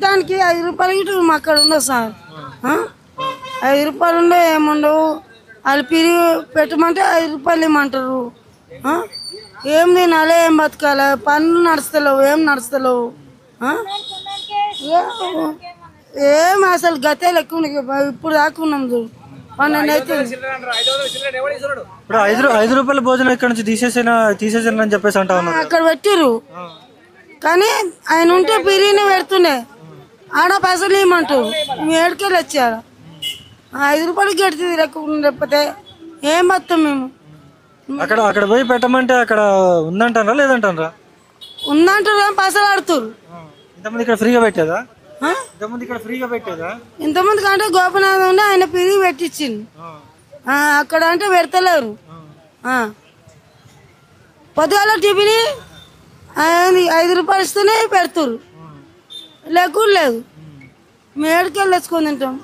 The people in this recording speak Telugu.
జీతానికి 5 రూపాయలు గిట్ట అక్కడ ఉండవు సార్. 5 రూపాయలు ఉండవు, ఏముండవు. వాళ్ళు పిరిగి పెట్టమంటే 5 రూపాయలు ఇమ్మంటారు. ఏం తినాలి, ఏం బతకాలి, పనులు నడుస్తలేవు, ఏం నడుస్తలేవు. ఏం అసలు గతే లెక్క ఇప్పుడు దాకున్నాం చూడు. ఇప్పుడు 5 రూపాయల భోజనం ఇక్కడ నుంచి తీసేసానని చెప్పేసి అంటా ఉన్నారు. అక్కడ పెట్టిర్రు కానీ ఆయన ఉంటే పిరిగిన పెడుతుండే. ఆడ పైసలు ఇవ్వమంటారు, ఏడుకెళ్ళి వచ్చారు. 5 రూపాయలకి గడిచింది లేకపోతే ఏం బతాం మేము. అక్కడ పోయి పెట్టమంటే అక్కడ ఉందంటారా లేదంటారా? ఉందంటారు కానీ పైసలు ఆడుతారు. ఇంతమంది ఇక్కడ ఫ్రీగా పెట్టేదా? ఇంతమంది కంటే గోపనాథం ఉండే ఆయన పిరిగి పెట్టించింది. అక్కడ అంటే పెడతలేరు. పొద్దుగాల టిఫిన్ 5 రూపాయలు ఇస్తేనే పెడతారు, లేకుండా లేదు. మేడకెళ్ళి తెచ్చుకొని తింటాం.